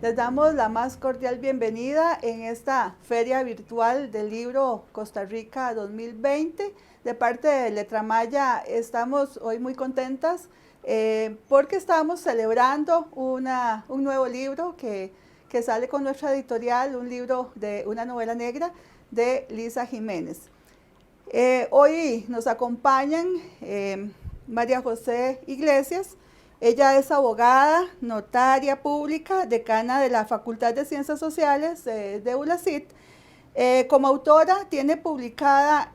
Les damos la más cordial bienvenida en esta feria virtual del libro Costa Rica 2020. De parte de Letramaya estamos hoy muy contentas porque estamos celebrando un nuevo libro que sale con nuestra editorial, un libro de una novela negra de Lisa Jiménez. Hoy nos acompañan María José Iglesias. Ella es abogada, notaria pública, decana de la Facultad de Ciencias Sociales de ULACIT. Como autora tiene publicada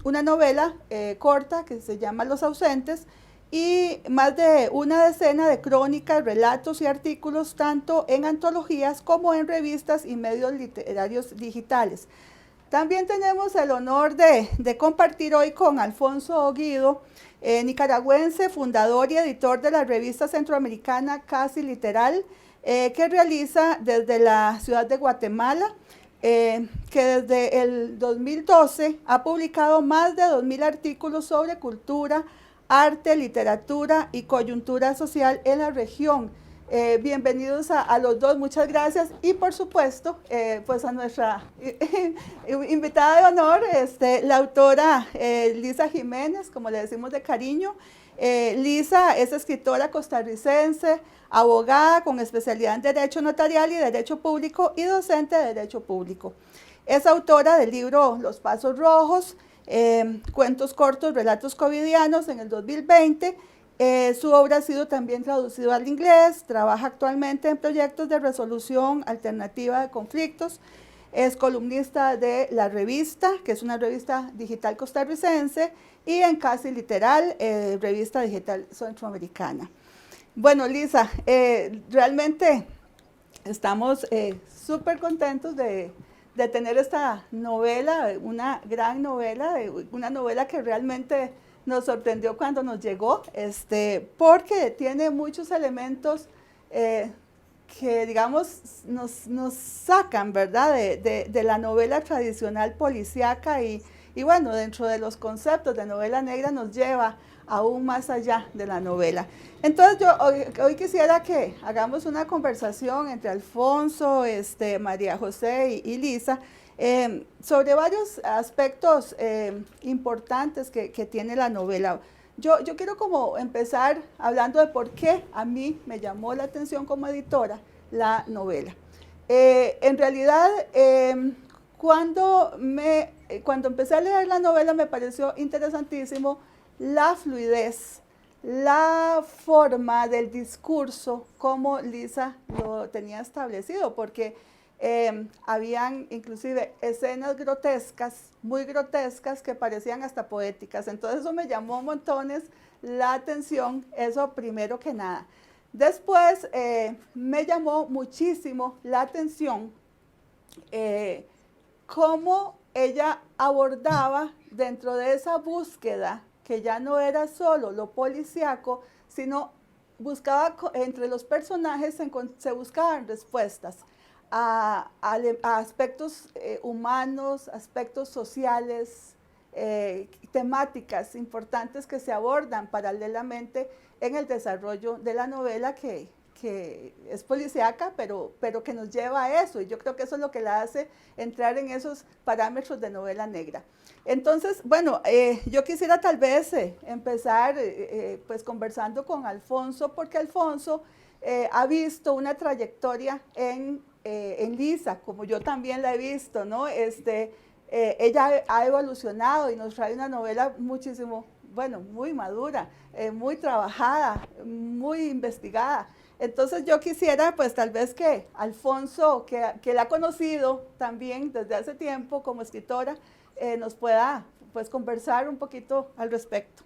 una novela corta que se llama Los ausentes y más de una decena de crónicas, relatos y artículos tanto en antologías como en revistas y medios literarios digitales. También tenemos el honor de compartir hoy con Alfonso Guido, nicaragüense, fundador y editor de la revista centroamericana Casi Literal, que realiza desde la ciudad de Guatemala, que desde el 2012 ha publicado más de 2.000 artículos sobre cultura, arte, literatura y coyuntura social en la región. Bienvenidos a los dos, muchas gracias. Y por supuesto, pues a nuestra invitada de honor, la autora Lisa Jiménez, como le decimos de cariño. Lisa es escritora costarricense, abogada con especialidad en Derecho Notarial y Derecho Público y docente de Derecho Público. Es autora del libro Los Pasos Rojos, cuentos cortos, relatos covidianos en el 2020. Su obra ha sido también traducida al inglés, trabaja actualmente en proyectos de resolución alternativa de conflictos, es columnista de La Revista, que es una revista digital costarricense, y en Casi Literal, revista digital centroamericana. Bueno, Lisa, realmente estamos súper contentos de tener esta novela, una gran novela, una novela que realmente nos sorprendió cuando nos llegó, porque tiene muchos elementos que, digamos, nos sacan, ¿verdad?, de la novela tradicional policíaca y bueno, dentro de los conceptos de novela negra nos lleva aún más allá de la novela. Entonces yo hoy quisiera que hagamos una conversación entre Alfonso, María José y Lisa, sobre varios aspectos importantes que tiene la novela. Yo quiero como empezar hablando de por qué a mí me llamó la atención como editora la novela. En realidad, cuando empecé a leer la novela me pareció interesantísimo la fluidez, la forma del discurso, como Lisa lo tenía establecido, porque habían inclusive escenas grotescas, muy grotescas, que parecían hasta poéticas. Entonces eso me llamó montones la atención, eso primero que nada. Después me llamó muchísimo la atención cómo ella abordaba dentro de esa búsqueda, que ya no era solo lo policíaco, sino buscaba entre los personajes, se buscaban respuestas a aspectos humanos, aspectos sociales, temáticas importantes que se abordan paralelamente en el desarrollo de la novela que es policíaca, pero que nos lleva a eso, y yo creo que eso es lo que la hace entrar en esos parámetros de novela negra. Entonces, bueno, yo quisiera tal vez empezar pues conversando con Alfonso, porque Alfonso ha visto una trayectoria en Lisa, como yo también la he visto, ¿no? Ella ha evolucionado y nos trae una novela muchísimo, bueno, muy madura, muy trabajada, muy investigada. Entonces yo quisiera pues tal vez que Alfonso, que la ha conocido también desde hace tiempo como escritora, nos pueda pues conversar un poquito al respecto.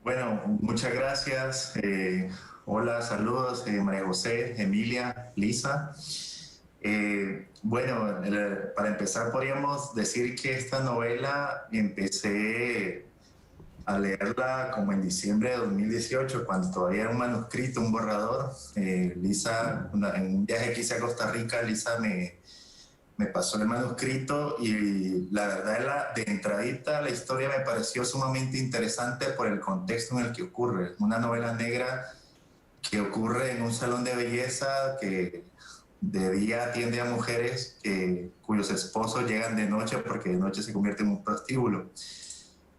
Bueno, muchas gracias. Hola, saludos, María José, Emilia, Lisa. Bueno, para empezar podríamos decir que esta novela empecé a leerla como en diciembre de 2018, cuando todavía era un manuscrito, un borrador. Lisa, en un viaje que hice a Costa Rica, Lisa me pasó el manuscrito y la verdad, de entradita, la historia me pareció sumamente interesante por el contexto en el que ocurre. Una novela negra que ocurre en un salón de belleza que de día atiende a mujeres cuyos esposos llegan de noche porque de noche se convierte en un prostíbulo.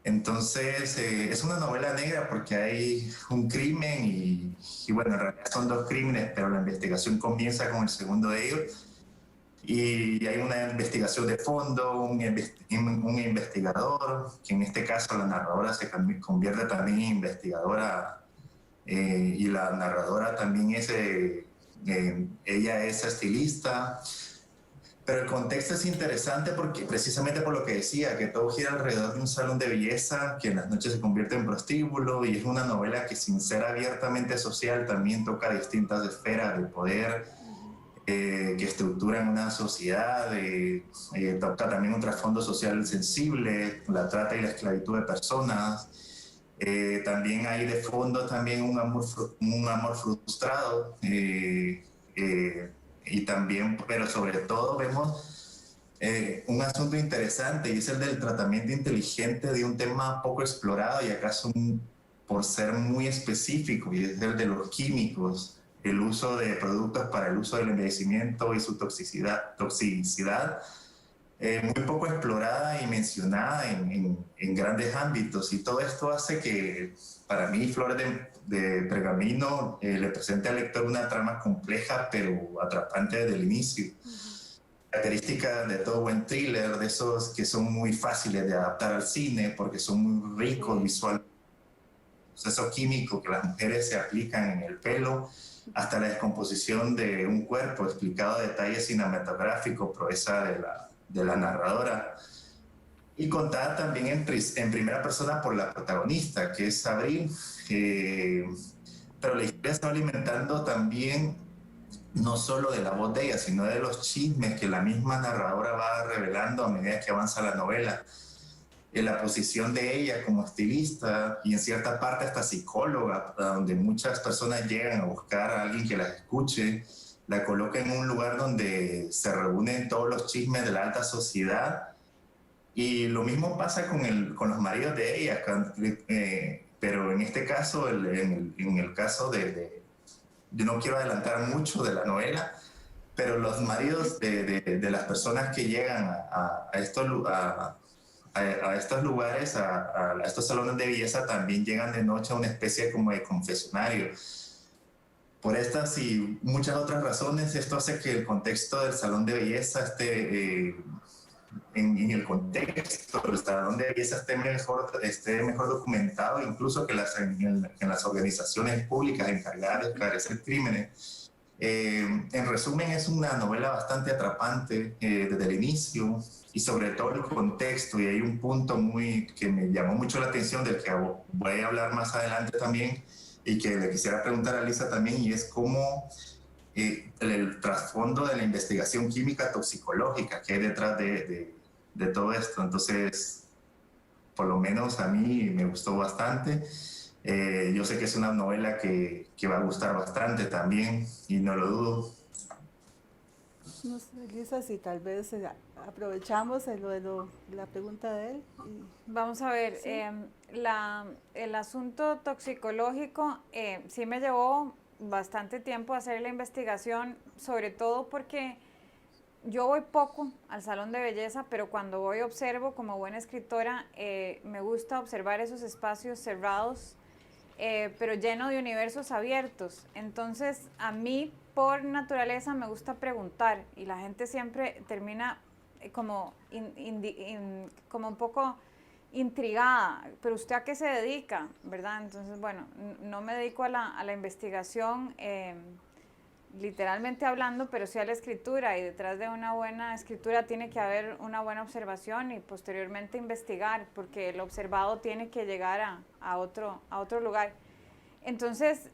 Entonces, es una novela negra porque hay un crimen y bueno, en realidad son dos crímenes, pero la investigación comienza con el segundo de ellos y hay una investigación de fondo, un investigador, que en este caso la narradora se convierte también en investigadora y la narradora también ella es estilista. Pero el contexto es interesante porque precisamente por lo que decía, que todo gira alrededor de un salón de belleza que en las noches se convierte en prostíbulo y es una novela que sin ser abiertamente social también toca distintas esferas de poder que estructuran una sociedad, toca también un trasfondo social sensible, la trata y la esclavitud de personas. También hay de fondo también un amor frustrado y también, pero sobre todo vemos un asunto interesante y es el del tratamiento inteligente de un tema poco explorado y acaso por ser muy específico y es el de los químicos, el uso de productos para el uso del envejecimiento y su toxicidad muy poco explorada y mencionada en grandes ámbitos. Y todo esto hace que, para mí, Flores de Pergamino le presente al lector una trama compleja, pero atrapante desde el inicio. Característica de todo buen thriller, de esos que son muy fáciles de adaptar al cine, porque son muy ricos visualmente. Proceso químico que las mujeres se aplican en el pelo, hasta la descomposición de un cuerpo, explicado a detalle cinematográfico, proeza de la narradora, y contada también en primera persona por la protagonista, que es Abril. Pero la historia se va alimentando también no solo de la voz de ella, sino de los chismes que la misma narradora va revelando a medida que avanza la novela. En la posición de ella como estilista y en cierta parte hasta psicóloga, donde muchas personas llegan a buscar a alguien que las escuche, la coloca en un lugar donde se reúnen todos los chismes de la alta sociedad. Y lo mismo pasa con los maridos de ella, pero en este caso, en el caso yo no quiero adelantar mucho de la novela, pero los maridos de las personas que llegan a estos lugares, a estos salones de belleza, también llegan de noche a una especie como de confesionario. Por estas y muchas otras razones, esto hace que el contexto del salón de belleza en el contexto del salón de belleza esté mejor documentado, incluso que en las organizaciones públicas encargadas de esclarecer crímenes. En resumen, es una novela bastante atrapante desde el inicio y sobre todo el contexto, y hay un punto que me llamó mucho la atención del que voy a hablar más adelante también y que le quisiera preguntar a Lisa también, y es cómo el trasfondo de la investigación química toxicológica que hay detrás de todo esto. Entonces, por lo menos a mí me gustó bastante. Yo sé que es una novela que va a gustar bastante también y no lo dudo. No sé, Lisa, si tal vez aprovechamos la pregunta de él. Vamos a ver, ¿Sí? El asunto toxicológico sí me llevó bastante tiempo hacer la investigación, sobre todo porque yo voy poco al salón de belleza, pero cuando voy observo como buena escritora, me gusta observar esos espacios cerrados, pero lleno de universos abiertos. Entonces, a mí por naturaleza me gusta preguntar y la gente siempre termina como un poco intrigada, pero ¿usted a qué se dedica? ¿Verdad? Entonces, bueno, no me dedico a la investigación literalmente hablando, pero sí a la escritura, y detrás de una buena escritura tiene que haber una buena observación y posteriormente investigar, porque el observado tiene que llegar a otro lugar. Entonces,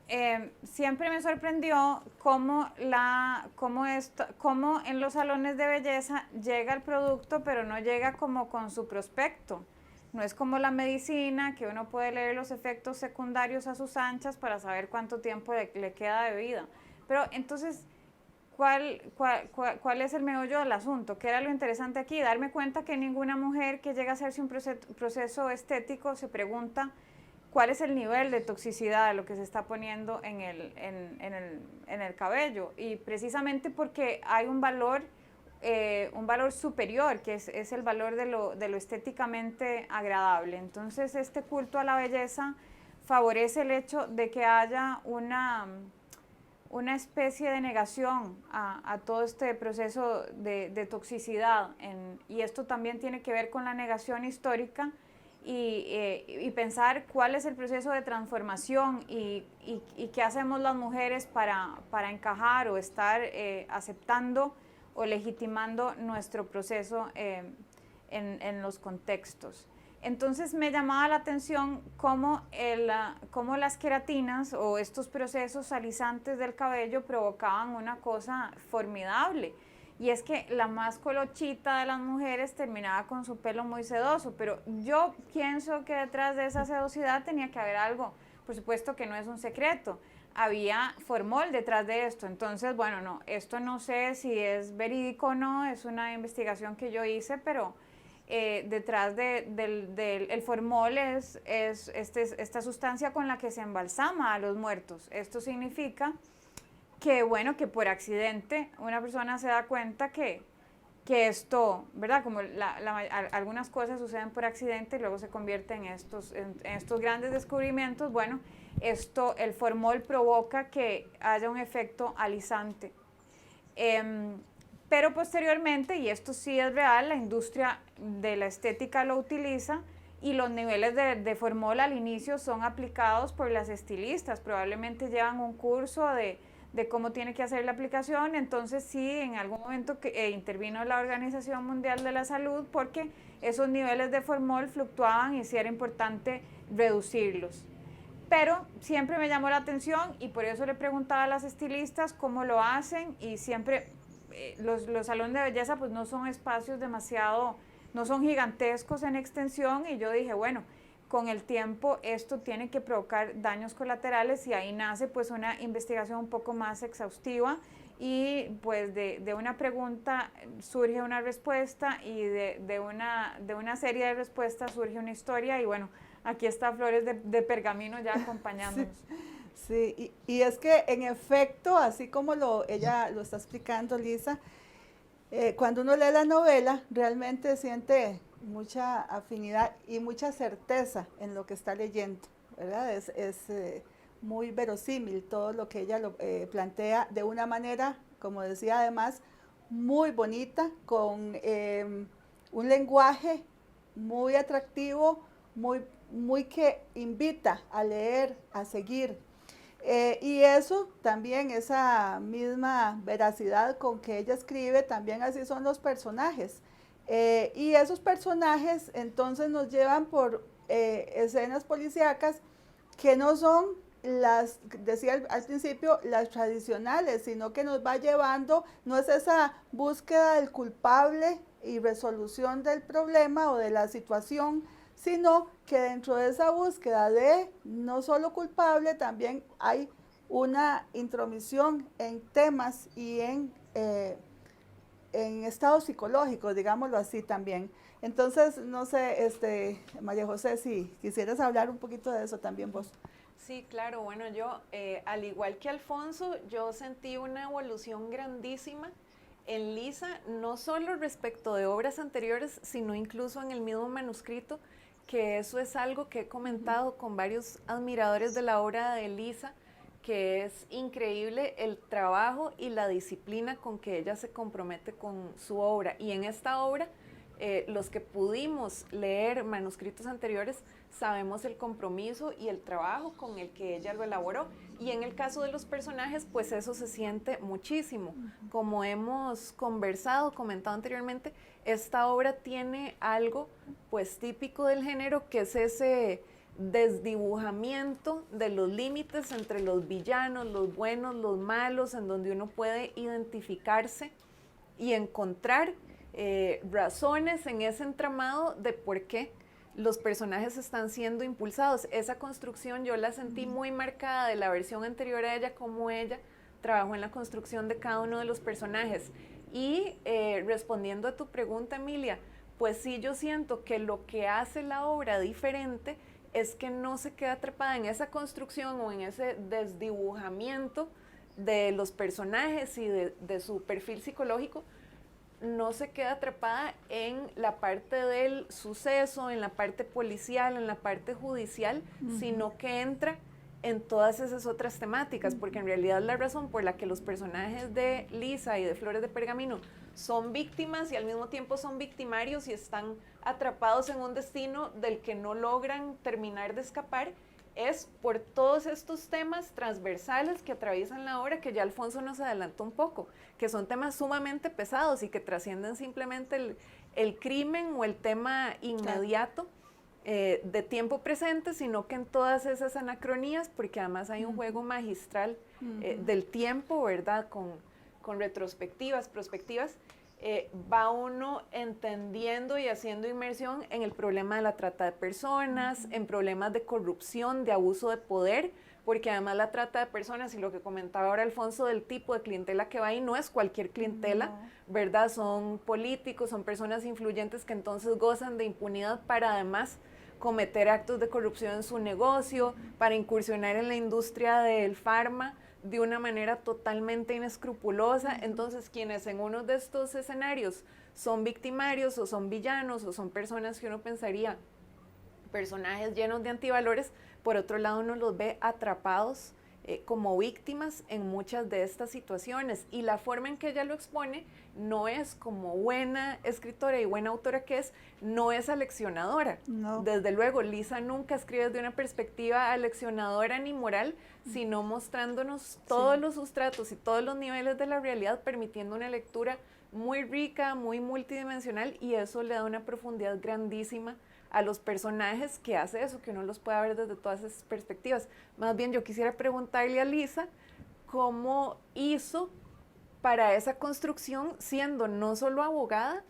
siempre me sorprendió cómo en los salones de belleza llega el producto, pero no llega como con su prospecto. No es como la medicina, que uno puede leer los efectos secundarios a sus anchas para saber cuánto tiempo le queda de vida. Pero entonces, ¿cuál es el meollo del asunto? ¿Qué era lo interesante aquí? Darme cuenta que ninguna mujer que llega a hacerse un proceso estético se pregunta cuál es el nivel de toxicidad de lo que se está poniendo en el cabello. Y precisamente porque hay un valor superior, que es el valor de lo estéticamente agradable. Entonces, este culto a la belleza favorece el hecho de que haya una especie de negación a todo este proceso de toxicidad. Y esto también tiene que ver con la negación histórica y pensar cuál es el proceso de transformación y qué hacemos las mujeres para encajar o estar aceptando o legitimando nuestro proceso en los contextos. Entonces me llamaba la atención cómo las queratinas o estos procesos alisantes del cabello provocaban una cosa formidable. Y es que la más colochita de las mujeres terminaba con su pelo muy sedoso, pero yo pienso que detrás de esa sedosidad tenía que haber algo, por supuesto que no es un secreto, había formol detrás de esto. Entonces, bueno, no, esto no sé si es verídico o no, es una investigación que yo hice, pero detrás del formol es esta sustancia con la que se embalsama a los muertos. Esto significa que, bueno, que por accidente una persona se da cuenta que esto, ¿verdad? Como algunas cosas suceden por accidente y luego se convierten en estos grandes descubrimientos. Bueno, el formol provoca que haya un efecto alisante. Pero posteriormente, y esto sí es real, la industria de la estética lo utiliza y los niveles de formol al inicio son aplicados por las estilistas. Probablemente llevan un curso de cómo tiene que hacer la aplicación. Entonces sí, en algún momento intervino la Organización Mundial de la Salud porque esos niveles de formol fluctuaban y sí era importante reducirlos. Pero siempre me llamó la atención y por eso le preguntaba a las estilistas cómo lo hacen, y siempre los salones de belleza pues no son espacios no son gigantescos en extensión, y yo dije, bueno, con el tiempo esto tiene que provocar daños colaterales, y ahí nace pues una investigación un poco más exhaustiva, y pues de una pregunta surge una respuesta, y de una serie de respuestas surge una historia, y bueno, aquí está Flores de Pergamino ya acompañándonos. Sí, y es que en efecto, así como ella lo está explicando, Lisa, cuando uno lee la novela realmente siente mucha afinidad y mucha certeza en lo que está leyendo, ¿verdad? Es muy verosímil todo lo que ella plantea de una manera, como decía, además, muy bonita, con un lenguaje muy atractivo, muy que invita a leer, a seguir. Y eso también, esa misma veracidad con que ella escribe, también así son los personajes. Y esos personajes entonces nos llevan por escenas policíacas que no son decía al principio, las tradicionales, sino que nos va llevando, no es esa búsqueda del culpable y resolución del problema o de la situación, sino que dentro de esa búsqueda de no solo culpable, también hay una intromisión en temas y en estados psicológicos, digámoslo así también. Entonces, no sé, María José, si quisieras hablar un poquito de eso también vos. Sí, claro, bueno, yo, al igual que Alfonso, yo sentí una evolución grandísima en Lisa, no solo respecto de obras anteriores, sino incluso en el mismo manuscrito, que eso es algo que he comentado con varios admiradores de la obra de Lisa, que es increíble el trabajo y la disciplina con que ella se compromete con su obra. Y en esta obra, los que pudimos leer manuscritos anteriores, sabemos el compromiso y el trabajo con el que ella lo elaboró. Y en el caso de los personajes, pues eso se siente muchísimo. Como hemos comentado anteriormente, esta obra tiene algo pues típico del género, que es ese desdibujamiento de los límites entre los villanos, los buenos, los malos, en donde uno puede identificarse y encontrar razones en ese entramado de por qué los personajes están siendo impulsados. Esa construcción yo la sentí muy marcada de la versión anterior a ella, como ella trabajó en la construcción de cada uno de los personajes. Y respondiendo a tu pregunta, Emilia, pues sí, yo siento que lo que hace la obra diferente es que no se queda atrapada en esa construcción o en ese desdibujamiento de los personajes y de su perfil psicológico, no se queda atrapada en la parte del suceso, en la parte policial, en la parte judicial, sino que entra en todas esas otras temáticas, porque en realidad la razón por la que los personajes de Lisa y de Flores de Pergamino son víctimas y al mismo tiempo son victimarios y están atrapados en un destino del que no logran terminar de escapar, es por todos estos temas transversales que atraviesan la obra, que ya Alfonso nos adelantó un poco, que son temas sumamente pesados y que trascienden simplemente el crimen o el tema inmediato de tiempo presente, sino que en todas esas anacronías, porque además hay un juego magistral del tiempo, ¿verdad? Con retrospectivas, prospectivas, va uno entendiendo y haciendo inmersión en el problema de la trata de personas, en problemas de corrupción, de abuso de poder, porque además la trata de personas, y lo que comentaba ahora Alfonso del tipo de clientela que va ahí, no es cualquier clientela, ¿verdad? Son políticos, son personas influyentes que entonces gozan de impunidad para además cometer actos de corrupción en su negocio, para incursionar en la industria del farma de una manera totalmente inescrupulosa. Entonces, quienes en uno de estos escenarios son victimarios o son villanos o son personas que uno pensaría personajes llenos de antivalores, por otro lado uno los ve atrapados como víctimas en muchas de estas situaciones, y la forma en que ella lo expone no es como buena escritora y buena autora que es, no es aleccionadora. No. Desde luego, Lisa nunca escribe desde una perspectiva aleccionadora ni moral, sino mostrándonos todos los sustratos y todos los niveles de la realidad, permitiendo una lectura muy rica, muy multidimensional, y eso le da una profundidad grandísima a los personajes, que hace eso, que uno los pueda ver desde todas esas perspectivas. Más bien yo quisiera preguntarle a Lisa cómo hizo para esa construcción, siendo no solo abogada,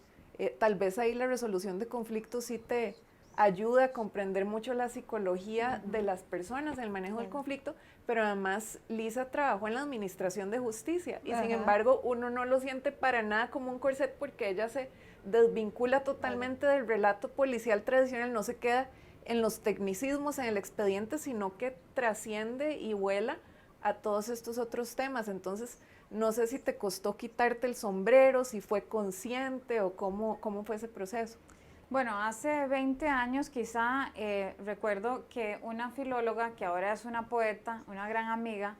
tal vez ahí la resolución de conflictos sí te ayuda a comprender mucho la psicología de las personas, el manejo del conflicto, pero además Lisa trabajó en la administración de justicia y sin embargo uno no lo siente para nada como un corset, porque ella se desvincula totalmente del relato policial tradicional, no se queda en los tecnicismos, en el expediente, sino que trasciende y vuela a todos estos otros temas. Entonces, no sé si te costó quitarte el sombrero, si fue consciente o cómo fue ese proceso. Bueno, hace 20 años quizá recuerdo que una filóloga, que ahora es una poeta, una gran amiga,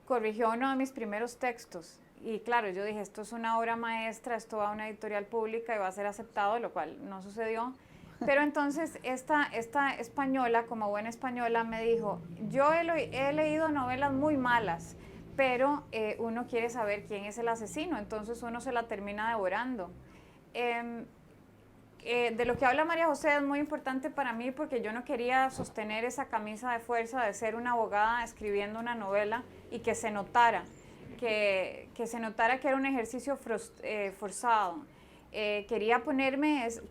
corrigió uno de mis primeros textos. Y claro, yo dije, esto es una obra maestra, esto va a una editorial pública y va a ser aceptado, lo cual no sucedió. Pero entonces esta española, como buena española, me dijo, yo he leído novelas muy malas, pero uno quiere saber quién es el asesino, entonces uno se la termina devorando. De lo que habla María José es muy importante para mí, porque yo no quería sostener esa camisa de fuerza de ser una abogada escribiendo una novela y que se notara. Que se notara que era un ejercicio forzado. Quería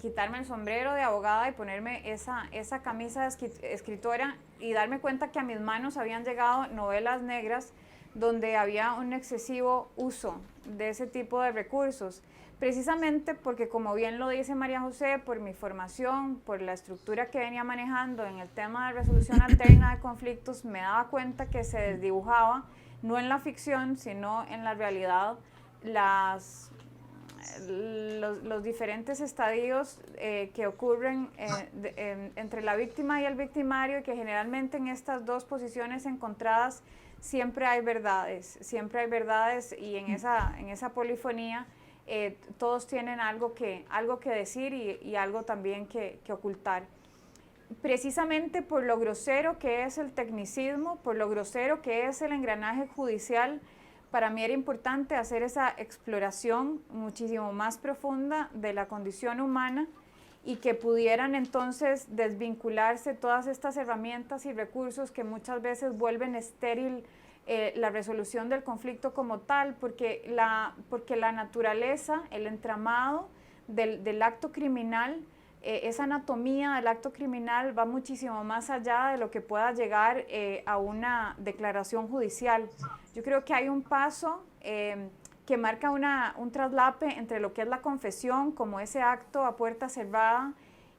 quitarme el sombrero de abogada y ponerme esa camisa de escritora y darme cuenta que a mis manos habían llegado novelas negras donde había un excesivo uso de ese tipo de recursos. Precisamente porque, como bien lo dice María José, por mi formación, por la estructura que venía manejando en el tema de resolución alterna de conflictos, me daba cuenta que se desdibujaba, no en la ficción, sino en la realidad, los diferentes estadios que ocurren entre la víctima y el victimario, y que generalmente en estas dos posiciones encontradas siempre hay verdades, y en esa polifonía todos tienen algo que decir y algo también que ocultar. Precisamente por lo grosero que es el tecnicismo, por lo grosero que es el engranaje judicial, para mí era importante hacer esa exploración muchísimo más profunda de la condición humana, y que pudieran entonces desvincularse todas estas herramientas y recursos que muchas veces vuelven estéril la resolución del conflicto como tal, porque la naturaleza, el entramado del acto criminal, esa anatomía del acto criminal va muchísimo más allá de lo que pueda llegar a una declaración judicial. Yo creo que hay un paso que marca un traslape entre lo que es la confesión como ese acto a puerta cerrada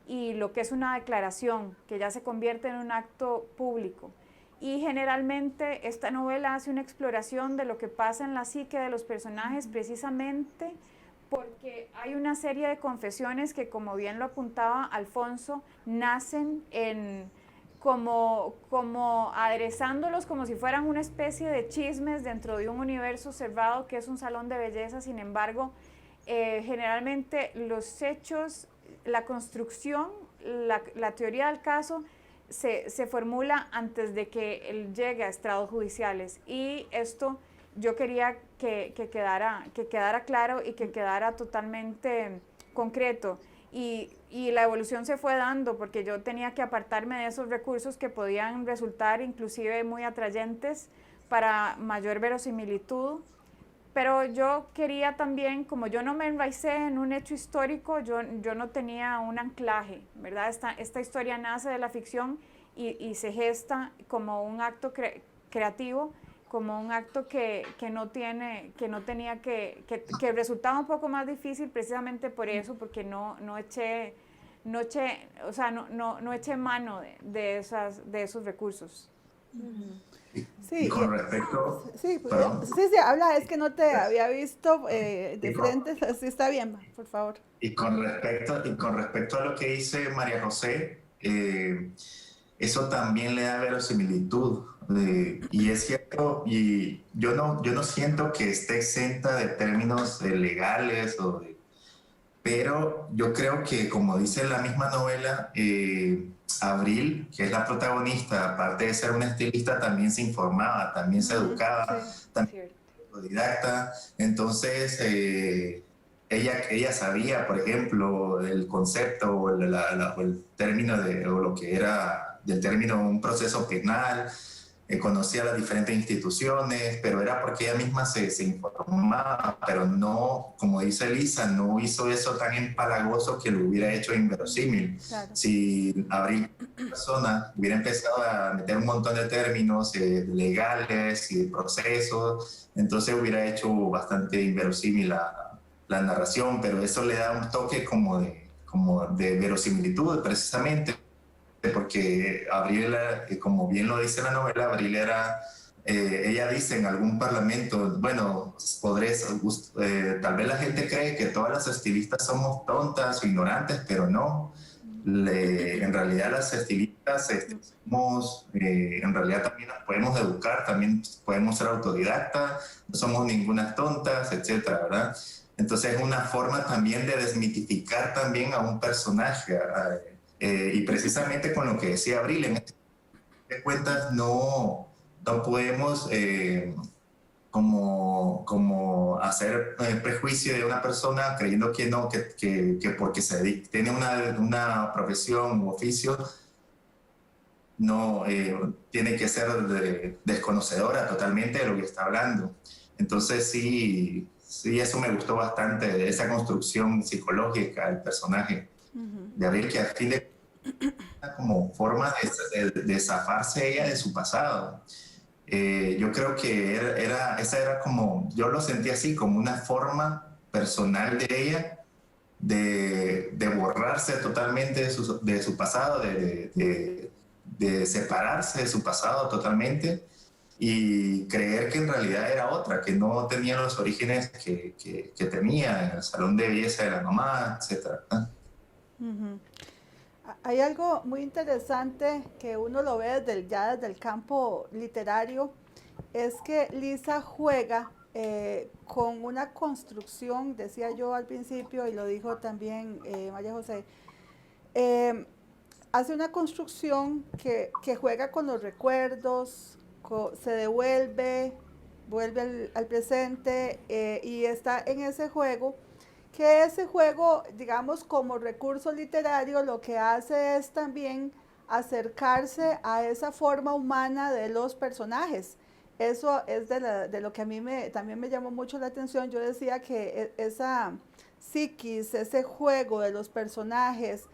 y lo que es una declaración, que ya se convierte en un acto público. Y generalmente esta novela hace una exploración de lo que pasa en la psique de los personajes, precisamente porque hay una serie de confesiones que, como bien lo apuntaba Alfonso, nacen como aderezándolos como si fueran una especie de chismes dentro de un universo cerrado que es un salón de belleza. Sin embargo, generalmente los hechos, la construcción, la teoría del caso se formula antes de que él llegue a estrados judiciales, y esto yo quería que quedara claro y que quedara totalmente concreto. Y la evolución se fue dando porque yo tenía que apartarme de esos recursos que podían resultar inclusive muy atrayentes para mayor verosimilitud. Pero yo quería también, como yo no me enraicé en un hecho histórico, yo no tenía un anclaje, ¿verdad? Esta historia nace de la ficción y se gesta como un acto creativo, como un acto que resultaba un poco más difícil precisamente por eso, porque no eché mano de esos recursos. Sí, Y con respecto, sí, perdón, sí, habla, es que no te había visto de frente, así está bien, por favor. y con respecto a lo que dice María José, eso también le da verosimilitud. Y es cierto, y yo no siento que esté exenta de términos legales, pero yo creo que, como dice la misma novela, Abril, que es la protagonista, aparte de ser una estilista, también se informaba, también se educaba, Sí. también era autodidacta. Entonces, ella sabía, por ejemplo, el concepto o el término o lo que era del término un proceso penal, conocía las diferentes instituciones, pero era porque ella misma se informaba, pero no, como dice Elisa, no hizo eso tan empalagoso que lo hubiera hecho inverosímil. Claro. Si Abril persona hubiera empezado a meter un montón de términos legales y de procesos, entonces hubiera hecho bastante inverosímil la narración, pero eso le da un toque como de verosimilitud precisamente, porque Abril, como bien lo dice la novela, Abril era, ella dice en algún parlamento, bueno, tal vez la gente cree que todas las estilistas somos tontas o ignorantes, pero no. En realidad las estilistas en realidad también nos podemos educar, también podemos ser autodidactas, no somos ninguna tontas, etcétera, ¿verdad? Entonces es una forma también de desmitificar también a un personaje. Y precisamente con lo que decía Abril, en este de cuentas no podemos como hacer prejuicio de una persona creyendo que no, que porque tiene una profesión u oficio, no tiene que ser desconocedora totalmente de lo que está hablando. Entonces sí, eso me gustó bastante, de esa construcción psicológica del personaje de Abril, que al fin de como forma de zafarse ella de su pasado. Yo creo que esa era como, yo lo sentí así, como una forma personal de ella de borrarse totalmente de su pasado, de separarse de su pasado totalmente y creer que en realidad era otra, que no tenía los orígenes que tenía en el salón de belleza de la mamá, etc. Hay algo muy interesante que uno lo ve ya desde el campo literario, es que Lisa juega con una construcción, decía yo al principio y lo dijo también María José, hace una construcción que juega con los recuerdos, se vuelve al presente y está en ese juego, que ese juego, digamos, como recurso literario, lo que hace es también acercarse a esa forma humana de los personajes. Eso es de lo que a mí también me llamó mucho la atención. Yo decía que esa psiquis, ese juego de los personajes,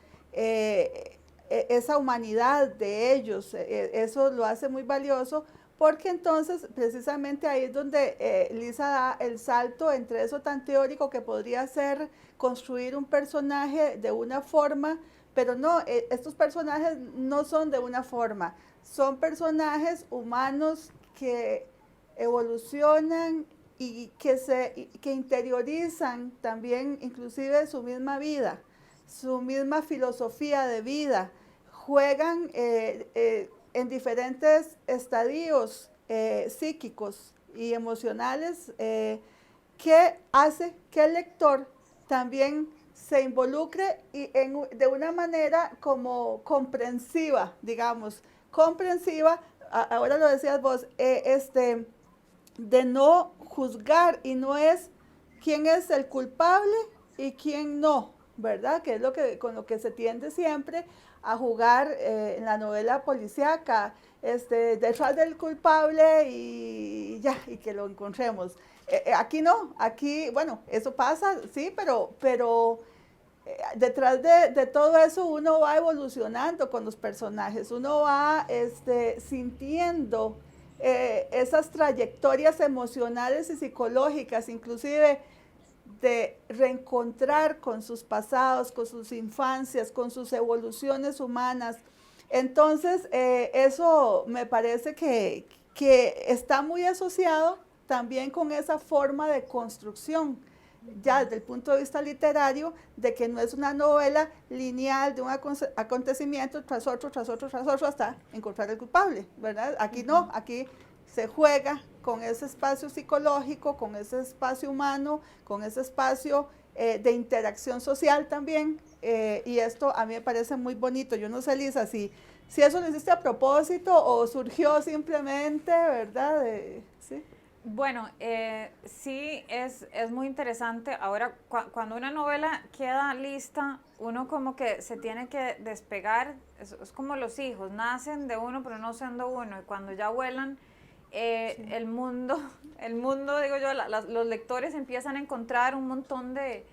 esa humanidad de ellos, eso lo hace muy valioso porque entonces precisamente ahí es donde Lisa da el salto entre eso tan teórico que podría ser construir un personaje de una forma, pero no, estos personajes no son de una forma, son personajes humanos que evolucionan y que interiorizan también inclusive su misma vida, su misma filosofía de vida, juegan en diferentes estadios psíquicos y emocionales que hace que el lector también se involucre y de una manera como comprensiva, digamos, comprensiva, ahora lo decías vos, de no juzgar y no es quién es el culpable y quién no, ¿verdad? Que es lo que con lo que se tiende siempre a jugar en la novela policíaca, detrás del culpable y ya, y que lo encontremos. Aquí no, aquí, bueno, eso pasa, sí, pero detrás de todo eso uno va evolucionando con los personajes, uno va sintiendo esas trayectorias emocionales y psicológicas, inclusive de reencontrar con sus pasados, con sus infancias, con sus evoluciones humanas. Entonces, eso me parece que está muy asociado también con esa forma de construcción, ya desde el punto de vista literario, de que no es una novela lineal de un acontecimiento tras otro, tras otro, tras otro, hasta encontrar el culpable, ¿verdad? Aquí no, aquí se juega con ese espacio psicológico, con ese espacio humano, con ese espacio de interacción social también, y esto a mí me parece muy bonito. Yo no sé, Lisa, si eso lo hiciste a propósito o surgió simplemente, ¿verdad? ¿Sí? Bueno, sí, es muy interesante. Ahora, cuando una novela queda lista, uno como que se tiene que despegar, es como los hijos, nacen de uno pero no siendo uno, y cuando ya vuelan, sí, el mundo, digo yo, los lectores empiezan a encontrar un montón de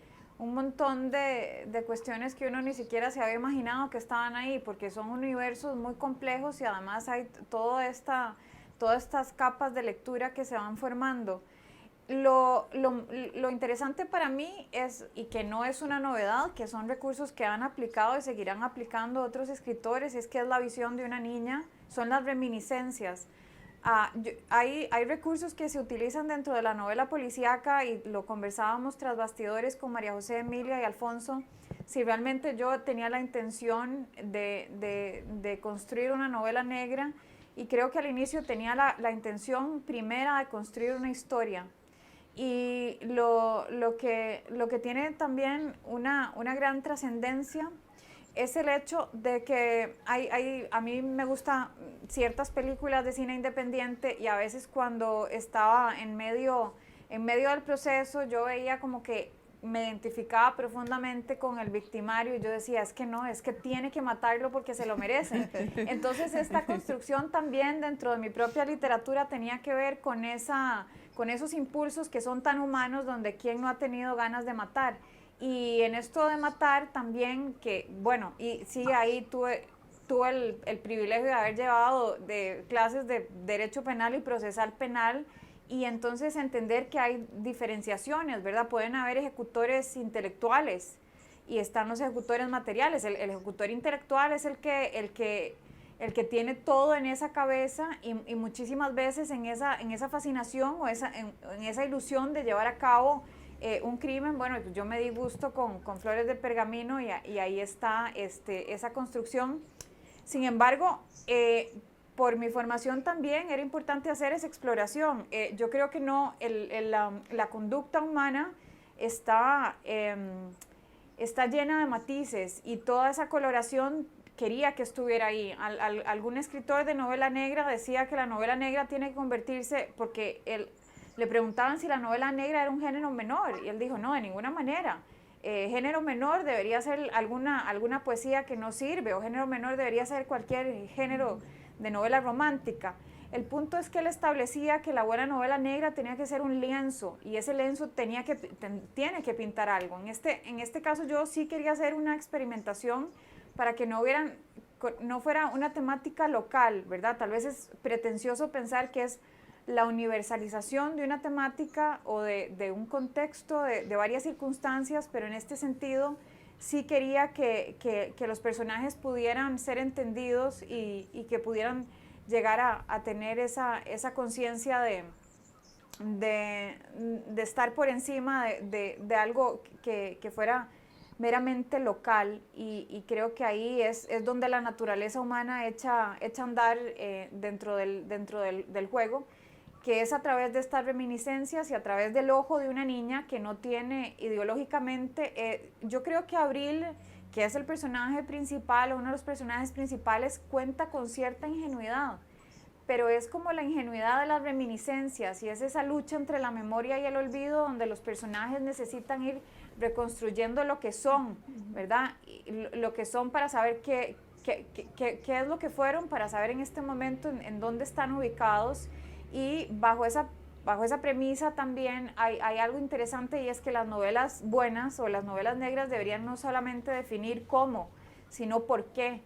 cuestiones que uno ni siquiera se había imaginado que estaban ahí, porque son universos muy complejos y además hay todas estas capas de lectura que se van formando. Lo interesante para mí es, y que no es una novedad, que son recursos que han aplicado y seguirán aplicando otros escritores, es que es la visión de una niña, son las reminiscencias. Hay recursos que se utilizan dentro de la novela policíaca y lo conversábamos tras bastidores con María José, Emilia y Alfonso. Si realmente yo tenía la intención de construir una novela negra, y creo que al inicio tenía la intención primera de construir una historia. Y lo que tiene también una gran trascendencia es el hecho de que a mí me gustan ciertas películas de cine independiente, y a veces cuando estaba en medio del proceso yo veía como que me identificaba profundamente con el victimario y yo decía, es que no, es que tiene que matarlo porque se lo merece. Entonces esta construcción también dentro de mi propia literatura tenía que ver con esos impulsos que son tan humanos, donde quién no ha tenido ganas de matar. Y en esto de matar también, que bueno, y sí, ahí tuve el privilegio de haber llevado de clases de Derecho Penal y Procesal Penal, y entonces entender que hay diferenciaciones, ¿verdad? Pueden haber ejecutores intelectuales y están los ejecutores materiales. El ejecutor intelectual es el que tiene todo en esa cabeza y muchísimas veces en esa fascinación o en esa ilusión de llevar a cabo un crimen. Bueno, pues yo me di gusto con Flores de Pergamino y ahí está esa construcción. Sin embargo, por mi formación también era importante hacer esa exploración. Yo creo que no, la conducta humana está llena de matices, y toda esa coloración quería que estuviera ahí. Algún escritor de novela negra decía que la novela negra tiene que convertirse, porque le preguntaban si la novela negra era un género menor, y él dijo, no, de ninguna manera. Género menor debería ser alguna poesía que no sirve, o género menor debería ser cualquier género de novela romántica. El punto es que él establecía que la buena novela negra tenía que ser un lienzo, y ese lienzo tiene que pintar algo. En este caso yo sí quería hacer una experimentación para que no hubieran no fuera una temática local, ¿verdad? Tal vez es pretencioso pensar que es la universalización de una temática o de un contexto, de varias circunstancias, pero en este sentido sí quería que los personajes pudieran ser entendidos y que pudieran llegar a tener esa conciencia de estar por encima de algo que fuera meramente local, y creo que ahí es donde la naturaleza humana echa a andar dentro del juego, que es a través de estas reminiscencias y a través del ojo de una niña que no tiene ideológicamente, yo creo que Abril, que es el personaje principal, uno de los personajes principales, cuenta con cierta ingenuidad, pero es como la ingenuidad de las reminiscencias, y es esa lucha entre la memoria y el olvido, donde los personajes necesitan ir reconstruyendo lo que son, ¿verdad? Y lo que son para saber qué es lo que fueron, para saber en este momento en dónde están ubicados. Y bajo esa premisa también hay algo interesante, y es que las novelas buenas o las novelas negras deberían no solamente definir cómo, sino por qué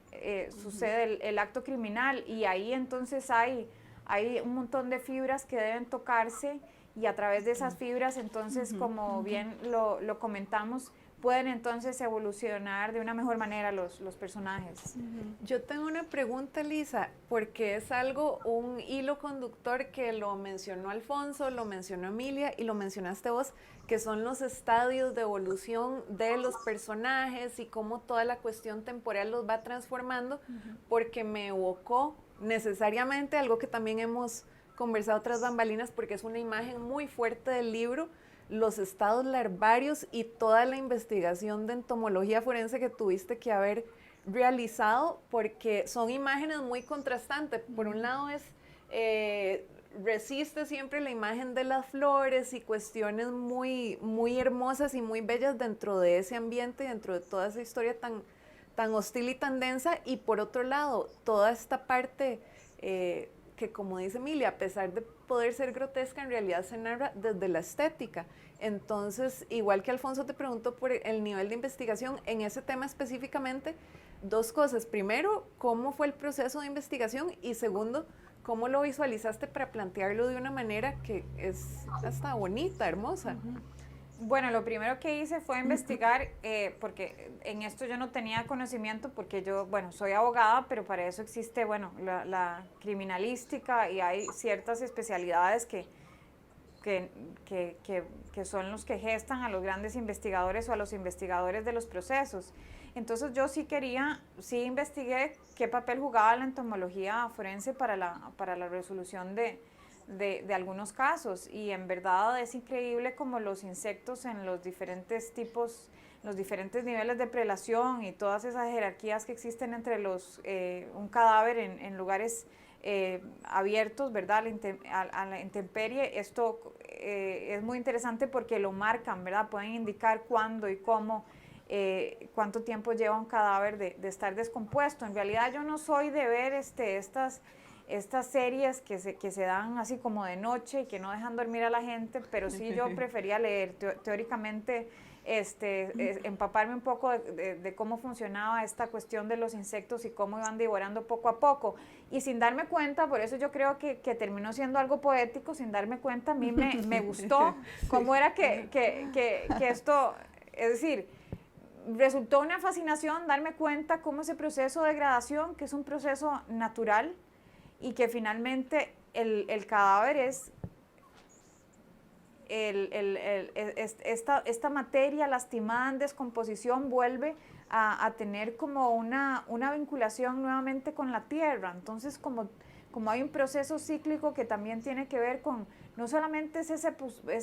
sucede el acto criminal, y ahí entonces hay un montón de fibras que deben tocarse, y a través de esas fibras entonces, como bien lo comentamos, pueden entonces evolucionar de una mejor manera los personajes. Yo tengo una pregunta, Lisa, porque es un hilo conductor que lo mencionó Alfonso, lo mencionó Emilia y lo mencionaste vos, que son los estadios de evolución de los personajes y cómo toda la cuestión temporal los va transformando, porque me evocó necesariamente algo que también hemos conversado tras bambalinas, porque es una imagen muy fuerte del libro, los estados larvarios y toda la investigación de entomología forense que tuviste que haber realizado, porque son imágenes muy contrastantes. Por un lado resiste siempre la imagen de las flores y cuestiones muy, muy hermosas y muy bellas dentro de ese ambiente, dentro de toda esa historia tan hostil y tan densa, y por otro lado, toda esta parte que, como dice Emilia, a pesar de poder ser grotesca, en realidad se narra desde la estética. Entonces, igual que Alfonso te preguntó por el nivel de investigación en ese tema específicamente, dos cosas. Primero, ¿cómo fue el proceso de investigación? Y segundo, ¿cómo lo visualizaste para plantearlo de una manera que es hasta bonita, hermosa? Bueno, lo primero que hice fue investigar, porque en esto yo no tenía conocimiento, porque yo, bueno, soy abogada, pero para eso existe, bueno, la criminalística, y hay ciertas especialidades que son los que gestan a los grandes investigadores o a los investigadores de los procesos. Entonces yo sí investigué qué papel jugaba la entomología forense para la resolución de algunos casos, y en verdad es increíble como los insectos en los diferentes tipos, los diferentes niveles de prelación y todas esas jerarquías que existen entre un cadáver en lugares abiertos, ¿verdad? A la intemperie. Esto es muy interesante porque lo marcan, ¿verdad? Pueden indicar cuándo y cómo, cuánto tiempo lleva un cadáver de estar descompuesto. En realidad yo no soy de ver estas series que se dan así como de noche y que no dejan dormir a la gente, pero sí yo prefería leer teóricamente, empaparme un poco de cómo funcionaba esta cuestión de los insectos y cómo iban devorando poco a poco, y sin darme cuenta, por eso yo creo que terminó siendo algo poético, sin darme cuenta, a mí me gustó cómo era que esto, es decir, resultó una fascinación darme cuenta cómo ese proceso de degradación, que es un proceso natural, y que finalmente el cadáver es esta materia lastimada en descomposición vuelve a tener como una vinculación nuevamente con la tierra. Entonces, como hay un proceso cíclico que también tiene que ver con, no solamente es ese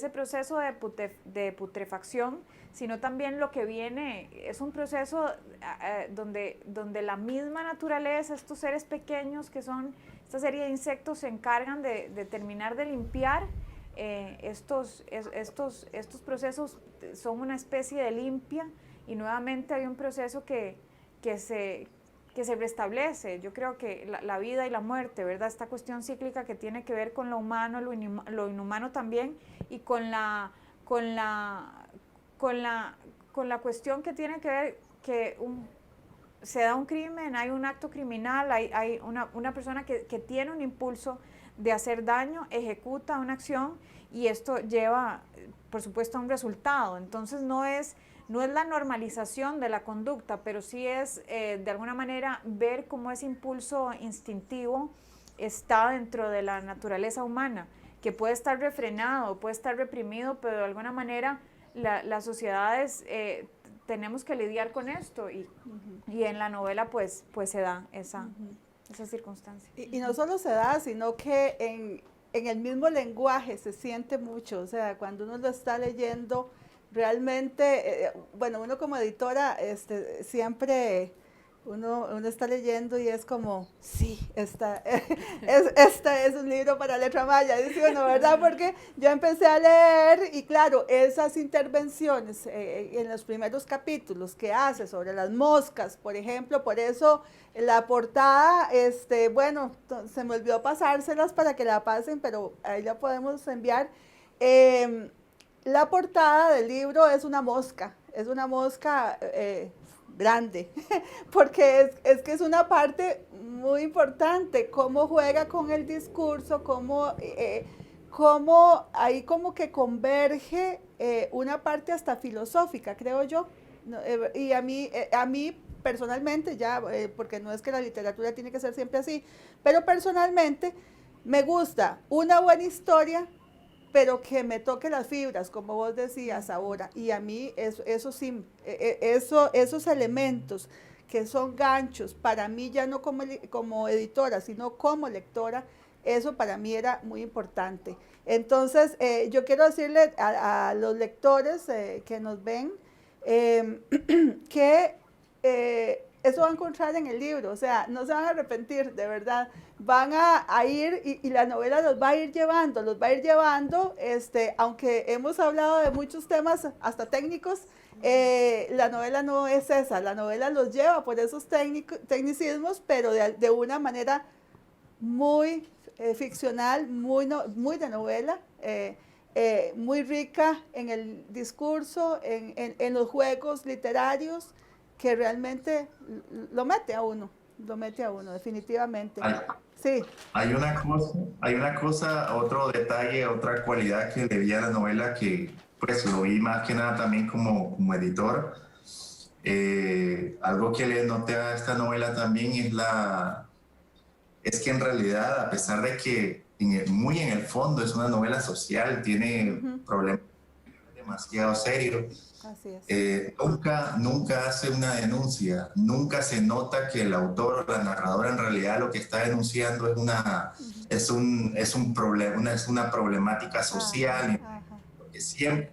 proceso de putrefacción, sino también lo que viene, es un proceso donde la misma naturaleza, estos seres pequeños que son esta serie de insectos, se encargan de terminar de limpiar. Estos procesos son una especie de limpia, y nuevamente hay un proceso que se restablece. Yo creo que la vida y la muerte, ¿verdad? Esta cuestión cíclica que tiene que ver con lo humano, lo inhumano también, y con la cuestión que tiene que ver que se da un crimen, hay un acto criminal, hay una persona que tiene un impulso de hacer daño, ejecuta una acción y esto lleva, por supuesto, a un resultado. Entonces no es la normalización de la conducta, pero sí es de alguna manera ver cómo ese impulso instintivo está dentro de la naturaleza humana, que puede estar refrenado, puede estar reprimido, pero de alguna manera las sociedades tenemos que lidiar con esto y en la novela pues se da esa circunstancia. Y no solo se da, sino que en el mismo lenguaje se siente mucho, o sea, cuando uno lo está leyendo, realmente, bueno, uno como editora siempre uno está leyendo y es como, sí, esta es un libro para letra maya, dice uno, ¿verdad? Porque yo empecé a leer y claro, esas intervenciones en los primeros capítulos que hace sobre las moscas, por ejemplo, por eso la portada, bueno, se me olvidó pasárselas para que la pasen, pero ahí la podemos enviar. La portada del libro es una mosca grande, porque es que es una parte muy importante, cómo juega con el discurso, cómo ahí como que converge una parte hasta filosófica, creo yo. No, y a mí personalmente, ya, porque no es que la literatura tiene que ser siempre así, pero personalmente me gusta una buena historia, pero que me toque las fibras, como vos decías ahora, y a mí eso sí, esos elementos que son ganchos, para mí ya no como editora, sino como lectora, eso para mí era muy importante. Entonces, yo quiero decirle a los lectores que nos ven, que eso van a encontrar en el libro, o sea, no se van a arrepentir, de verdad. Van a ir y la novela los va a ir llevando, aunque hemos hablado de muchos temas, hasta técnicos, la novela no es esa, la novela los lleva por esos tecnicismos, pero de una manera muy ficcional, muy de novela, muy rica en el discurso, en los juegos literarios, que realmente lo mete a uno, definitivamente. Sí. Hay una cosa, otro detalle, otra cualidad que le vi a la novela que pues lo vi más que nada también como editor. Algo que le noté a esta novela también es que en realidad, a pesar de que muy en el fondo es una novela social, tiene problemas demasiado serios, así es. nunca hace una denuncia, nunca se nota que el autor o la narradora en realidad lo que está denunciando es un problema, es una problemática social.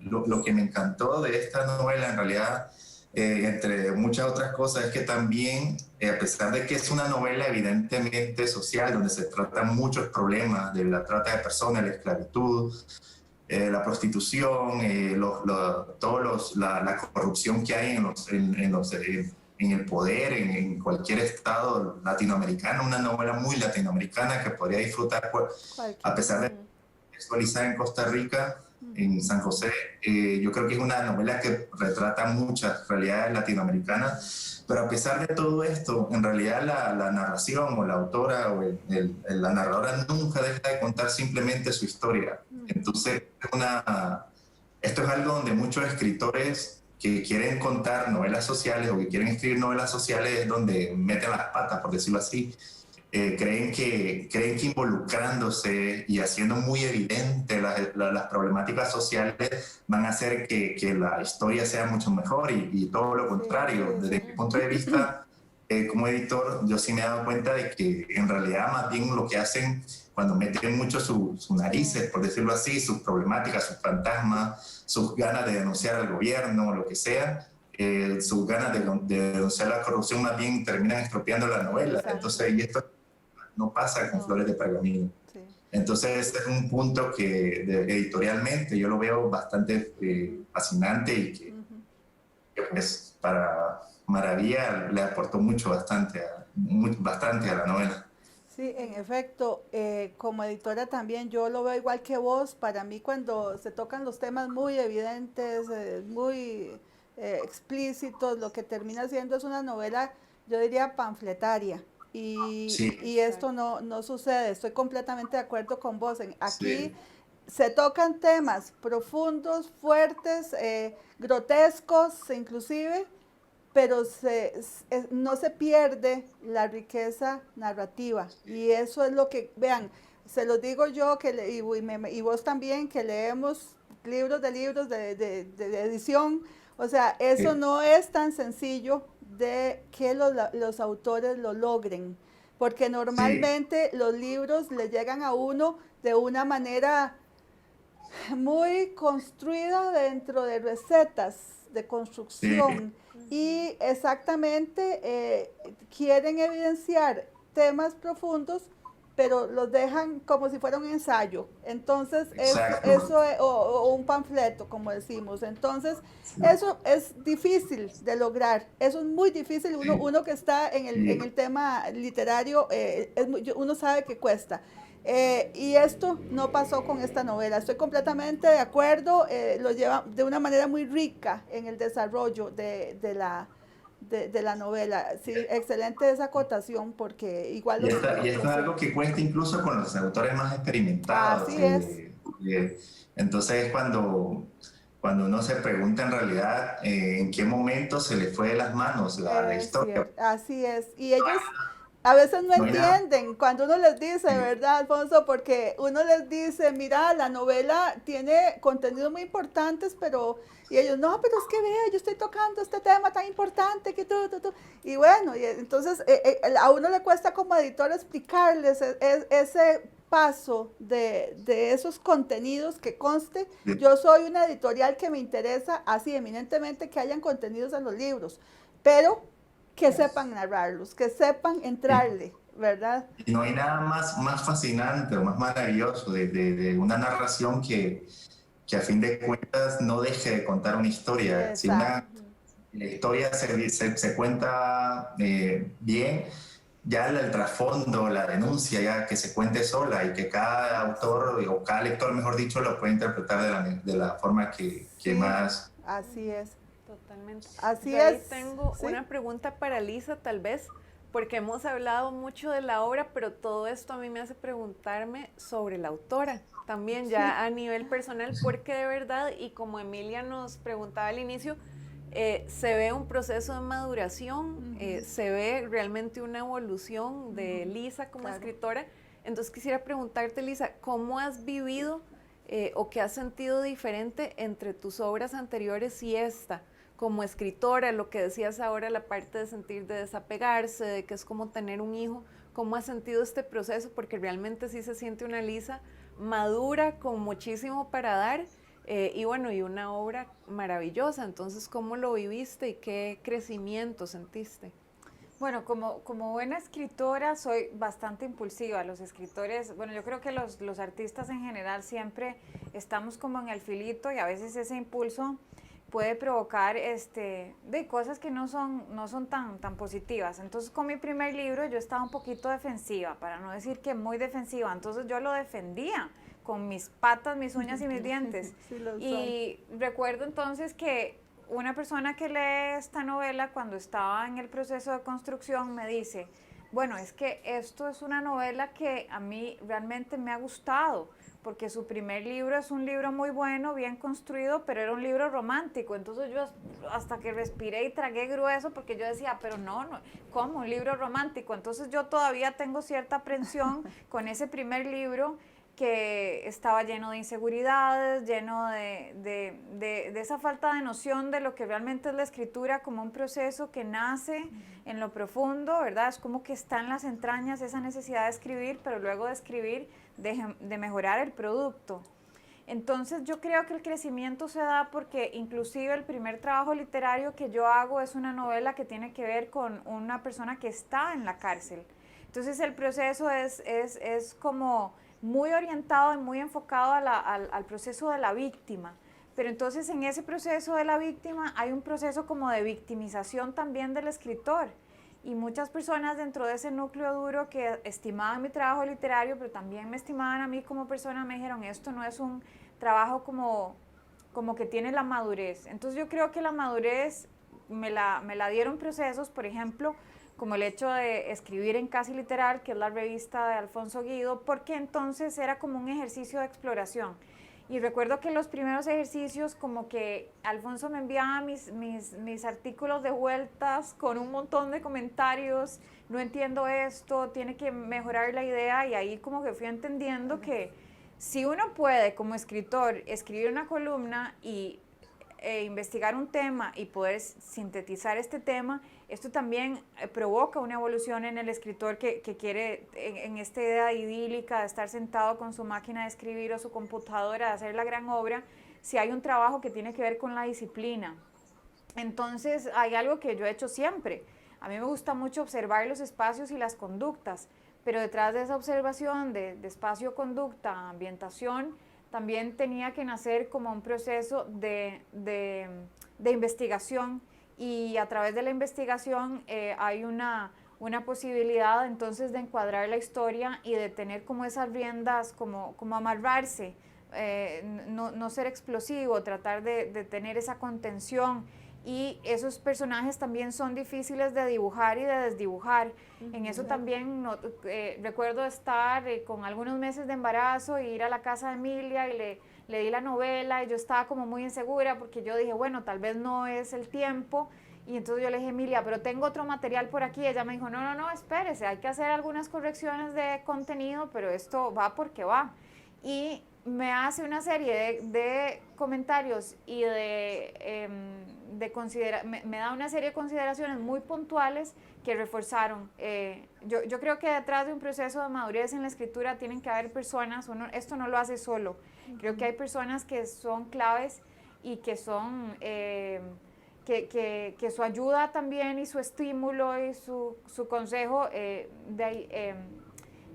Lo que me encantó de esta novela en realidad, entre muchas otras cosas, es que también, a pesar de que es una novela evidentemente social, donde se tratan muchos problemas de la trata de personas, la esclavitud, la prostitución, la corrupción que hay en el poder, en cualquier estado latinoamericano, una novela muy latinoamericana que podría disfrutar, a pesar de textualizar en Costa Rica, en San José. Yo creo que es una novela que retrata muchas realidades latinoamericanas, pero a pesar de todo esto, en realidad la narración o la autora o la narradora nunca deja de contar simplemente su historia. Entonces, esto es algo donde muchos escritores que quieren contar novelas sociales o que quieren escribir novelas sociales es donde meten las patas, por decirlo así. Creen que involucrándose y haciendo muy evidente las problemáticas sociales van a hacer que la historia sea mucho mejor y todo lo contrario. Desde mi punto de vista, como editor, yo sí me he dado cuenta de que en realidad más bien lo que hacen cuando meten mucho sus narices, por decirlo así, sus problemáticas, sus fantasmas, sus ganas de denunciar al gobierno, lo que sea, sus ganas de denunciar la corrupción más bien terminan estropeando la novela. Entonces, y esto no pasa con Flores de Pergamino. Sí. Entonces, este es un punto que editorialmente yo lo veo bastante fascinante y que pues, para maravilla le aportó bastante a la novela. Sí, en efecto, como editora también yo lo veo igual que vos. Para mí cuando se tocan los temas muy evidentes, muy explícitos, lo que termina siendo es una novela yo diría panfletaria. Sí, Y esto no sucede, estoy completamente de acuerdo con vos. Aquí sí, se tocan temas profundos, fuertes, grotescos inclusive, pero no se pierde la riqueza narrativa. Y eso es lo que, vean, se los digo yo que y vos también, que leemos libros de edición. O sea, eso sí, no es tan sencillo de que los autores lo logren, porque sí, normalmente los libros le llegan a uno de una manera muy construida dentro de recetas de sí, construcción y exactamente quieren evidenciar temas profundos, pero los dejan como si fuera un ensayo. Entonces, exacto. o un panfleto, como decimos. Entonces, Sí, eso es difícil de lograr. Eso es muy difícil. sí, Uno que está en sí. el tema literario, uno sabe que cuesta. Y esto no pasó con esta novela. Estoy completamente de acuerdo. Lo lleva de una manera muy rica en el desarrollo de la novela. Sí, excelente esa acotación porque igual Y esto es algo sí. que cuesta incluso con los autores más experimentados. Así es. Entonces, cuando uno se pregunta en realidad en qué momento se le fue de las manos la Es historia, cierto, así es. Y ellos a veces no no hay nada. entienden cuando uno les dice, Sí, ¿verdad, Alfonso? Porque uno les dice, mira, la novela tiene contenidos muy importantes, pero... Y ellos, no, pero es que vea, yo estoy tocando este tema tan importante que tú. Y bueno, y entonces a uno le cuesta como editor explicarles ese paso de esos contenidos que conste. sí, Yo soy una editorial que me interesa así eminentemente que hayan contenidos en los libros, pero que sepan narrarlos, que sepan sí. entrarle, ¿verdad? Y no hay nada más fascinante o más maravilloso de una narración que a fin de cuentas no deje de contar una historia. Si Exacto. la historia se cuenta bien, ya el trasfondo, la denuncia, ya que se cuente sola y que cada autor o cada lector, mejor dicho, lo puede interpretar de la forma que Sí, más... así es. Totalmente. Así Yo ahí es. tengo Sí. una pregunta para Lisa, tal vez, porque hemos hablado mucho de la obra, pero todo esto a mí me hace preguntarme sobre la autora, también Sí. ya a nivel personal, porque de verdad, y como Emilia nos preguntaba al inicio, se ve un proceso de maduración, se ve realmente una evolución de Lisa como Claro. escritora. Entonces quisiera preguntarte, Lisa, ¿cómo has vivido o qué has sentido diferente entre tus obras anteriores y esta? Como escritora, lo que decías ahora, la parte de sentir de desapegarse, de que es como tener un hijo, ¿cómo has sentido este proceso? Porque realmente sí se siente una Lisa madura, con muchísimo para dar, y bueno, y una obra maravillosa. Entonces, ¿cómo lo viviste y qué crecimiento sentiste? Bueno, como buena escritora soy bastante impulsiva. Los escritores, bueno, yo creo que los artistas en general siempre estamos como en el filito y a veces ese impulso puede provocar de cosas que no son tan positivas. Entonces con mi primer libro yo estaba un poquito defensiva, para no decir que muy defensiva. Entonces yo lo defendía con mis patas, mis uñas y mis dientes. Sí, lo soy. Y recuerdo entonces que una persona que lee esta novela cuando estaba en el proceso de construcción me dice, bueno, es que esto es una novela que a mí realmente me ha gustado, porque su primer libro es un libro muy bueno, bien construido, pero era un libro romántico. Entonces yo hasta que respiré y tragué grueso, porque yo decía, pero no, ¿cómo? Un libro romántico. Entonces yo todavía tengo cierta aprensión con ese primer libro que estaba lleno de inseguridades, lleno de esa falta de noción de lo que realmente es la escritura como un proceso que nace en lo profundo, ¿verdad? Es como que está en las entrañas esa necesidad de escribir, pero luego de escribir, de mejorar el producto. Entonces yo creo que el crecimiento se da porque inclusive el primer trabajo literario que yo hago es una novela que tiene que ver con una persona que está en la cárcel. Entonces el proceso es como muy orientado y muy enfocado al proceso de la víctima. Pero entonces en ese proceso de la víctima hay un proceso como de victimización también del escritor. Y muchas personas dentro de ese núcleo duro que estimaban mi trabajo literario, pero también me estimaban a mí como persona, me dijeron, esto no es un trabajo como que tiene la madurez. Entonces yo creo que la madurez me la dieron procesos, por ejemplo, como el hecho de escribir en Casi Literal, que es la revista de Alfonso Guido, porque entonces era como un ejercicio de exploración. Y recuerdo que los primeros ejercicios, como que Alfonso me enviaba mis artículos de vueltas con un montón de comentarios, no entiendo esto, tiene que mejorar la idea, y ahí como que fui entendiendo que si uno puede como escritor escribir una columna y investigar un tema y poder sintetizar este tema, esto también provoca una evolución en el escritor que quiere, en esta idea idílica de estar sentado con su máquina de escribir o su computadora, de hacer la gran obra, si hay un trabajo que tiene que ver con la disciplina. Entonces hay algo que yo he hecho siempre. A mí me gusta mucho observar los espacios y las conductas, pero detrás de esa observación de espacio, conducta, ambientación, también tenía que nacer como un proceso de investigación, y a través de la investigación hay una posibilidad entonces de encuadrar la historia y de tener como esas riendas, como amarrarse, no ser explosivo, tratar de tener esa contención. Y esos personajes también son difíciles de dibujar y de desdibujar. En eso también recuerdo estar con algunos meses de embarazo e ir a la casa de Emilia, y le di la novela, y yo estaba como muy insegura porque yo dije, bueno, tal vez no es el tiempo. Y entonces yo le dije, Emilia, pero tengo otro material por aquí. Ella me dijo, no, espérese, hay que hacer algunas correcciones de contenido, pero esto va porque va. Y me hace una serie de comentarios y me da una serie de consideraciones muy puntuales que reforzaron. Yo creo que detrás de un proceso de madurez en la escritura tienen que haber personas, esto no lo hace solo. Creo que hay personas que son claves y que son, que su ayuda también y su estímulo y su consejo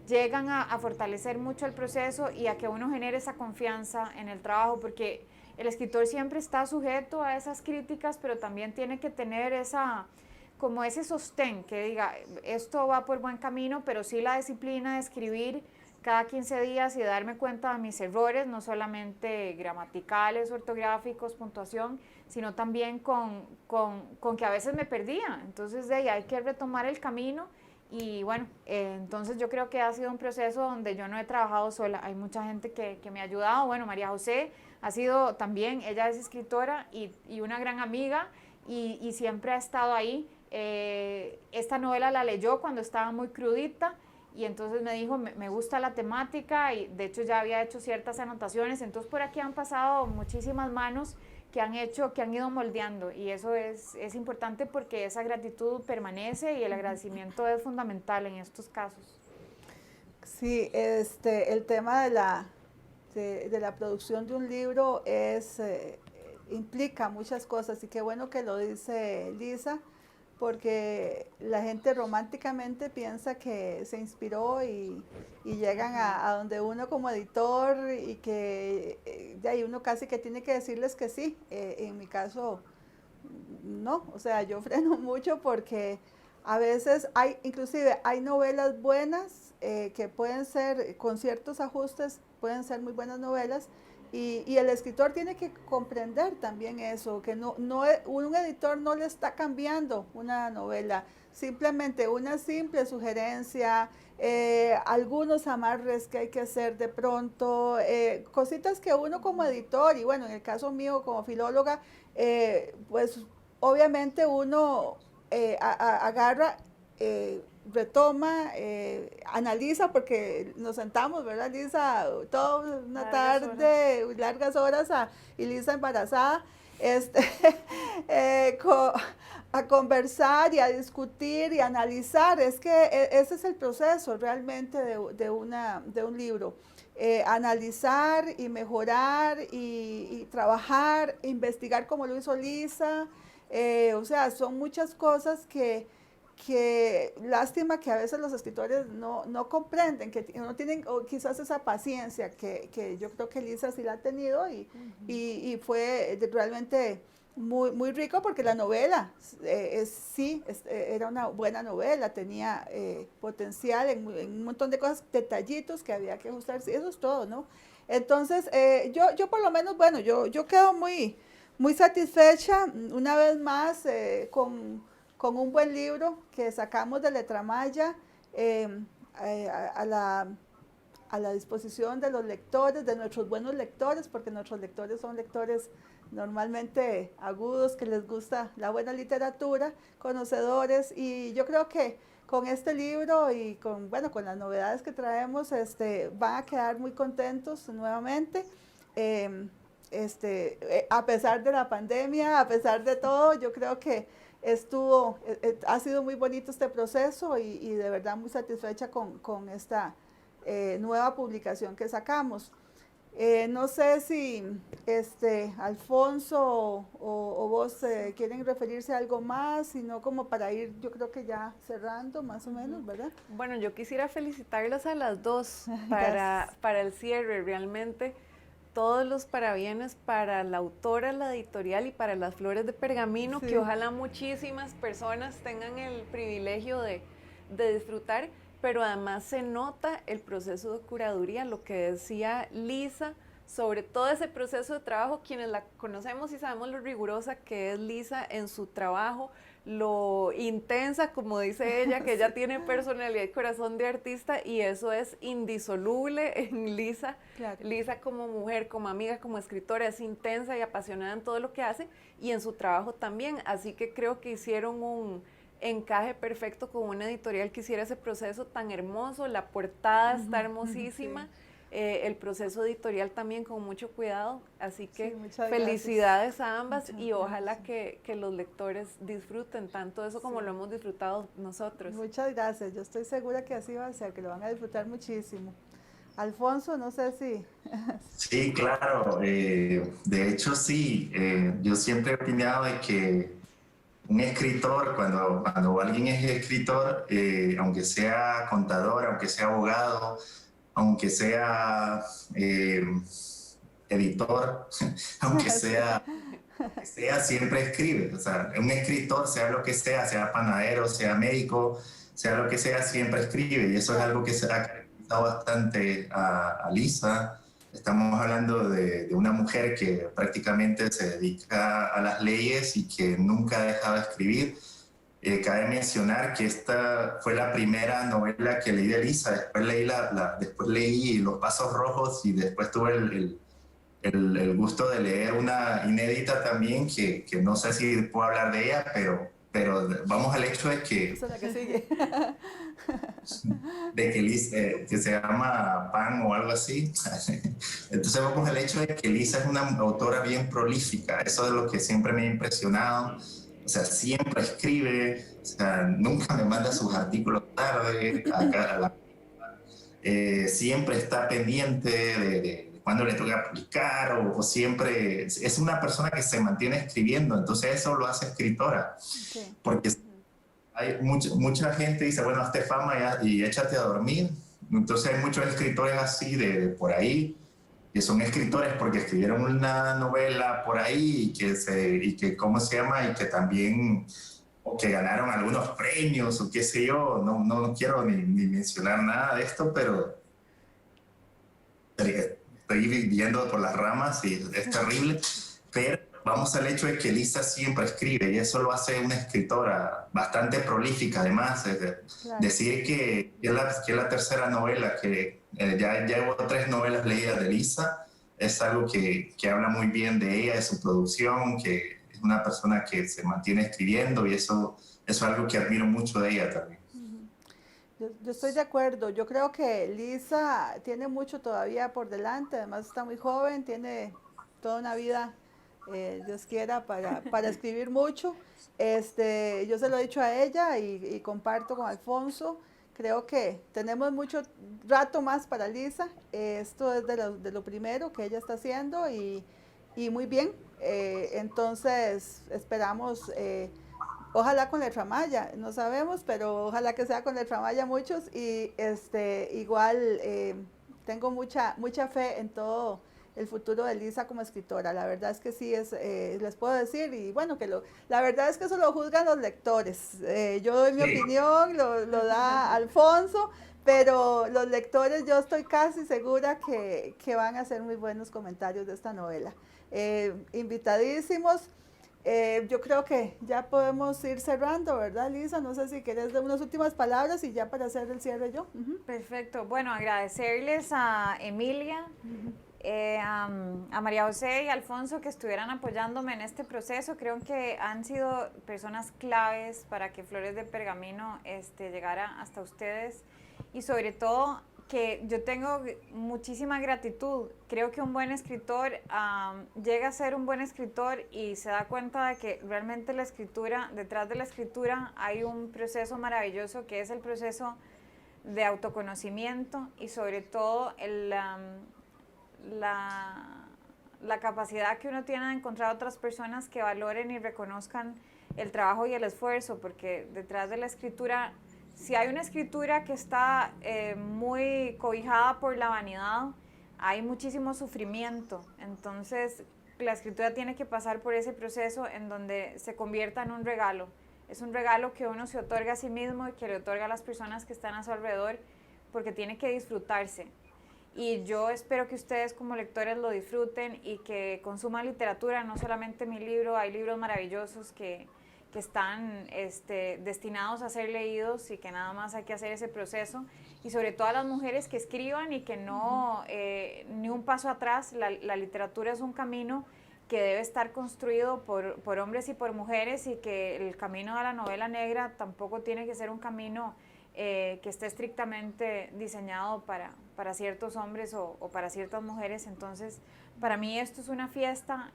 llegan a fortalecer mucho el proceso y a que uno genere esa confianza en el trabajo, porque el escritor siempre está sujeto a esas críticas, pero también tiene que tener como ese sostén que diga, esto va por buen camino, pero sí la disciplina de escribir cada 15 días y darme cuenta de mis errores, no solamente gramaticales, ortográficos, puntuación, sino también con que a veces me perdía. Entonces de ahí hay que retomar el camino. Y bueno, entonces yo creo que ha sido un proceso donde yo no he trabajado sola, hay mucha gente que me ha ayudado. Bueno, María José ha sido también, ella es escritora y una gran amiga, y siempre ha estado ahí. Esta novela la leyó cuando estaba muy crudita, y entonces me dijo, me gusta la temática, y de hecho ya había hecho ciertas anotaciones. Entonces por aquí han pasado muchísimas manos que han ido moldeando, y eso es importante porque esa gratitud permanece y el agradecimiento es fundamental en estos casos. Sí, el tema de la producción de un libro implica muchas cosas, y qué bueno que lo dice Lisa, porque la gente románticamente piensa que se inspiró y llegan a donde uno como editor, y que de ahí uno casi que tiene que decirles que sí. En mi caso, no, o sea, yo freno mucho porque a veces inclusive hay novelas buenas que pueden ser, con ciertos ajustes, pueden ser muy buenas novelas. Y el escritor tiene que comprender también eso, que un editor no le está cambiando una novela, simplemente una simple sugerencia, algunos amarres que hay que hacer de pronto, cositas que uno como editor, y bueno, en el caso mío como filóloga, pues obviamente uno agarra, retoma, analiza, porque nos sentamos, ¿verdad, Lisa? Toda una tarde, largas horas, y Lisa embarazada, a conversar y a discutir y analizar. Es que ese es el proceso realmente de un libro. Analizar y mejorar y trabajar, investigar como lo hizo Lisa. O sea, son muchas cosas que lástima que a veces los escritores no comprenden, que no tienen quizás esa paciencia que yo creo que Lisa sí la ha tenido, y fue realmente muy, muy rico, porque la novela era una buena novela, tenía potencial en un montón de cosas, detallitos que había que ajustarse, eso es todo, ¿no? Entonces, yo por lo menos, bueno, yo quedo muy, muy satisfecha una vez más con con un buen libro que sacamos de Letramaya a la disposición de los lectores, de nuestros buenos lectores, porque nuestros lectores son lectores normalmente agudos, que les gusta la buena literatura, conocedores, y yo creo que con este libro y con, bueno, con las novedades que traemos, van a quedar muy contentos nuevamente. A pesar de la pandemia, a pesar de todo, yo creo que ha sido muy bonito este proceso y de verdad muy satisfecha con esta nueva publicación que sacamos. No sé si Alfonso o vos quieren referirse a algo más, sino como para ir, yo creo que ya cerrando más o menos, ¿verdad? Bueno, yo quisiera felicitarlas a las dos Gracias. para el cierre. Realmente todos los parabienes para la autora, la editorial y para las Flores de Pergamino, Sí. que ojalá muchísimas personas tengan el privilegio de disfrutar, pero además se nota el proceso de curaduría, lo que decía Lisa, sobre todo ese proceso de trabajo, quienes la conocemos y sabemos lo rigurosa que es Lisa en su trabajo, lo intensa, como dice ella, que ella tiene personalidad y corazón de artista, y eso es indisoluble en Lisa. Claro. Lisa como mujer, como amiga, como escritora, es intensa y apasionada en todo lo que hace y en su trabajo también, así que creo que hicieron un encaje perfecto con una editorial que hiciera ese proceso tan hermoso. La portada está hermosísima, sí. El proceso editorial también con mucho cuidado, así que Sí, muchas felicidades a ambas Muchas y ojalá gracias. que los lectores disfruten tanto eso como Sí. lo hemos disfrutado nosotros. Muchas gracias, yo estoy segura que así va a ser, que lo van a disfrutar muchísimo. Alfonso, no sé si... Sí, claro. De hecho, sí. Yo siempre he opinado de que un escritor, cuando alguien es escritor, aunque sea contador, aunque sea abogado, aunque sea editor, aunque sea, siempre escribe. O sea, un escritor, sea lo que sea panadero, sea médico, sea lo que sea, siempre escribe. Y eso es algo que se ha caracterizado bastante a Lisa. Estamos hablando de una mujer que prácticamente se dedica a las leyes y que nunca ha dejado de escribir. Cabe mencionar que esta fue la primera novela que leí de Lisa. Después leí Los Pasos Rojos y después tuve el gusto de leer una inédita también que no sé si puedo hablar de ella, pero vamos al hecho de que... Esa es la que sigue. de que Lisa, que se llama Pan o algo así. Entonces vamos al hecho de que Lisa es una autora bien prolífica. Eso es lo que siempre me ha impresionado. O sea, siempre escribe, o sea, nunca me manda sus artículos tarde, siempre está pendiente de cuándo le toca publicar o siempre es una persona que se mantiene escribiendo, entonces eso lo hace escritora. Sí. Porque hay mucha gente dice, bueno, hazte fama y échate a dormir. Entonces hay muchos escritores así de por ahí, que son escritores porque escribieron una novela por ahí y que ¿cómo se llama? Y que también, o que ganaron algunos premios o qué sé yo, no quiero ni mencionar nada de esto, pero estoy viviendo por las ramas y es terrible, pero vamos al hecho de que Lisa siempre escribe y eso lo hace una escritora bastante prolífica. Además, Claro. decir que es la tercera novela, que ya llevo 3 novelas leídas de Lisa, es algo que habla muy bien de ella, de su producción, que es una persona que se mantiene escribiendo y eso es algo que admiro mucho de ella también. Yo estoy de acuerdo, yo creo que Lisa tiene mucho todavía por delante, además está muy joven, tiene toda una vida, Dios quiera, para escribir mucho. Yo se lo he dicho a ella y comparto con Alfonso, creo que tenemos mucho rato más para Lisa, esto es de lo primero que ella está haciendo y muy bien, entonces esperamos... ojalá con Letramaya, no sabemos, pero ojalá que sea con Letramaya muchos y igual tengo mucha fe en todo el futuro de Lisa como escritora. La verdad es que sí, les puedo decir, y bueno, la verdad es que eso lo juzgan los lectores. Yo doy mi opinión, lo da Alfonso, pero los lectores yo estoy casi segura que van a hacer muy buenos comentarios de esta novela. Invitadísimos. yo creo que ya podemos ir cerrando, ¿verdad, Lisa? No sé si quieres dar unas últimas palabras y ya para hacer el cierre yo. Perfecto. Bueno, agradecerles a Emilia, a María José y a Alfonso que estuvieran apoyándome en este proceso. Creo que han sido personas claves para que Flores de Pergamino llegara hasta ustedes, y sobre todo que yo tengo muchísima gratitud. Creo que un buen escritor llega a ser un buen escritor y se da cuenta de que realmente la escritura, detrás de la escritura hay un proceso maravilloso que es el proceso de autoconocimiento, y sobre todo la capacidad que uno tiene de encontrar otras personas que valoren y reconozcan el trabajo y el esfuerzo, porque detrás de la escritura, si hay una escritura que está muy cobijada por la vanidad, hay muchísimo sufrimiento. Entonces, la escritura tiene que pasar por ese proceso en donde se convierta en un regalo. Es un regalo que uno se otorga a sí mismo y que le otorga a las personas que están a su alrededor, porque tiene que disfrutarse. Y yo espero que ustedes como lectores lo disfruten y que consuman literatura, no solamente mi libro. Hay libros maravillosos que están destinados a ser leídos y que nada más hay que hacer ese proceso. Y sobre todo a las mujeres que escriban y que no, ni un paso atrás. La literatura es un camino que debe estar construido por hombres y por mujeres, y que el camino de la novela negra tampoco tiene que ser un camino que esté estrictamente diseñado para ciertos hombres o para ciertas mujeres. Entonces, para mí esto es una fiesta,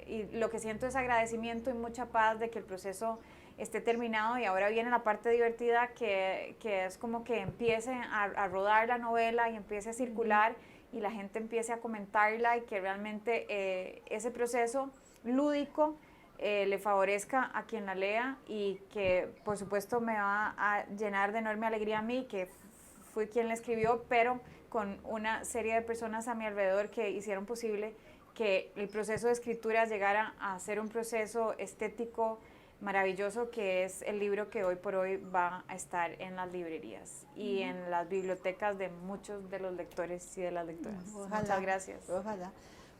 y lo que siento es agradecimiento y mucha paz de que el proceso esté terminado, y ahora viene la parte divertida, que es como que empiece a rodar la novela y empiece a circular y la gente empiece a comentarla, y que realmente ese proceso lúdico le favorezca a quien la lea, y que por supuesto me va a llenar de enorme alegría a mí, que fui quien la escribió, pero con una serie de personas a mi alrededor que hicieron posible que el proceso de escritura llegara a ser un proceso estético maravilloso, que es el libro que hoy por hoy va a estar en las librerías y en las bibliotecas de muchos de los lectores y de las lectoras. Ojalá, muchas gracias. Ojalá.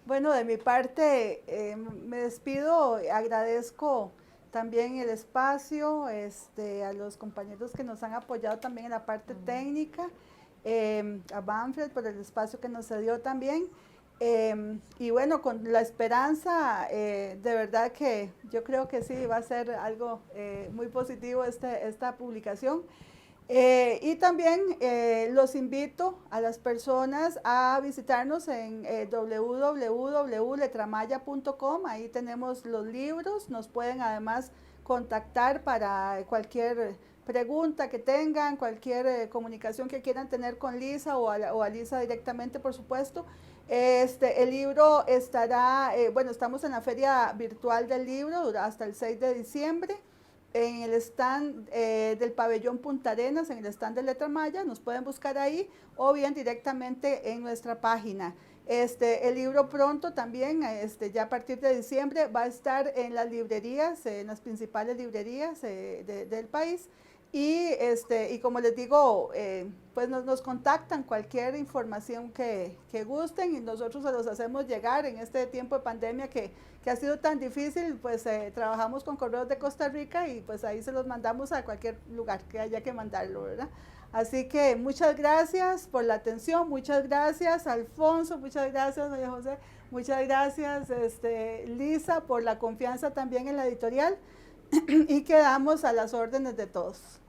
Bueno, de mi parte me despido, agradezco también el espacio, a los compañeros que nos han apoyado también en la parte técnica, a Banfield por el espacio que nos cedió también. Y bueno, con la esperanza, de verdad que yo creo que sí, va a ser algo muy positivo esta publicación. Y también los invito a las personas a visitarnos en www.letramaya.com. Ahí tenemos los libros. Nos pueden además contactar para cualquier pregunta que tengan, cualquier comunicación que quieran tener con Lisa o a Lisa directamente, por supuesto. El libro estará, bueno, estamos en la feria virtual del libro hasta el 6 de diciembre. En el stand del pabellón Punta Arenas, en el stand de Letra Maya, nos pueden buscar ahí, o bien directamente en nuestra página. El libro pronto también, ya a partir de diciembre, va a estar en las librerías, en las principales librerías del país. Y como les digo, pues nos contactan cualquier información que gusten, y nosotros se los hacemos llegar en este tiempo de pandemia que ha sido tan difícil. Pues trabajamos con Correos de Costa Rica y pues ahí se los mandamos a cualquier lugar que haya que mandarlo, ¿verdad? Así que muchas gracias por la atención, muchas gracias Alfonso, muchas gracias María José, muchas gracias Lisa por la confianza también en la editorial, y quedamos a las órdenes de todos.